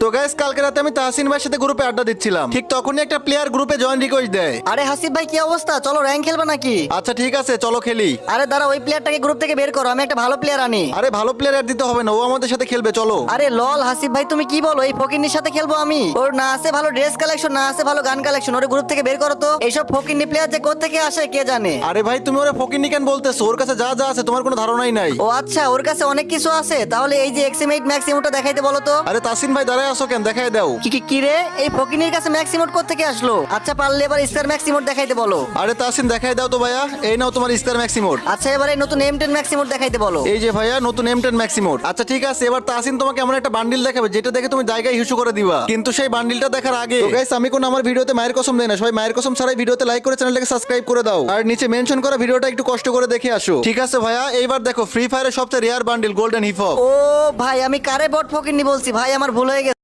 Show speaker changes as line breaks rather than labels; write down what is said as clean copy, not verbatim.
তো গাইস কালকে রাতে আমি তাহসিন ভাইয়ের সাথে গ্রুপে আড্ডা দিচ্ছিলাম, ঠিক তখনই একটা প্লেয়ার গ্রুপে জয়েন রিকোয়েস্ট দেয়।
আরে হাসিব ভাই কি অবস্থা, চলো র্যাঙ্ক খেলবে নাকি?
আচ্ছা ঠিক আছে চলো খেলি।
আরে দাঁড়া, ওই প্লেয়ারটাকে গ্রুপ থেকে বের করো, আমি একটা ভালো প্লেয়ার আনি।
আরে ভালো প্লেয়ার অ্যাড দিতে হবে না, ও আমাদের সাথে খেলবে, চলো।
আরে লল হাসিব ভাই তুমি কি বলো, এই ফকিন্নির সাথে খেলবো আমি? ওর না আছে ভালো ড্রেস কালেকশন, না আছে ভালো গান কালেকশন, ওর গ্রুপ থেকে বের করো তো। এইসব ফকিন্নি প্লেয়ার যে কোথা থেকে আসে কে জানে।
আরে ভাই তুমি ওরে ফকিন্নি কেন বলতেছো? ওর কাছে যা যা আছে তোমার কোনো ধারণাই নাই।
ও আচ্ছা, ওর কাছে অনেক কিছু আছে। তাহলে এই যে এক্সিমেট ম্যাক্সিমোটা দেখাইতে বলো তো।
আরে তাসিন ভাই দাঁড়ায় আসো কেন, দেখাই দাও।
কি রে, এই ফকিনির কাছে ম্যাক্সিমোট কোথা থেকে আসলো? আচ্ছা পারলে এবার স্টার ম্যাক্সিমোট দেখাইতে বলো।
আরে তাসিন দেখাই দাও তো ভাইয়া, এই নাও তোমার স্টার ম্যাক্সিমোড।
আচ্ছা এবার এই নতুন M10 ম্যাক্সিমোট দেখাইতে বলো।
এই যে ভাইয়া নতুন M10 ম্যাক্সিমোড। আচ্ছা ঠিক আছে, এবার তাসিন তোমাকে এমন একটা বান্ডিল দেখাবে যেটা দেখে তুমি জায়গায় হিসু করে দিবা, কিন্তু সেই বান্ডিলটা দেখার আগে গাইস আমি কোন আমার ভিডিওতে মায়ের কসম দেই না, সবাই মায়ের কসম ছাড়াই ভিডিওতে লাইক করে চ্যানেলটাকে সাবস্ক্রাইব করে দাও, আর নিচে মেনশন করা ভিডিওটা একটু কষ্ট করে দেখে আসো। ঠিক আছে ভাইয়া, এইবার দেখো ফ্রি ফায়ারের সবচেয়ে rare bundle golden hip hop.
ও ভাই, আমি কারে বট ফকিনি বলছি ভাই, আমার ভুল হয়ে গেছে।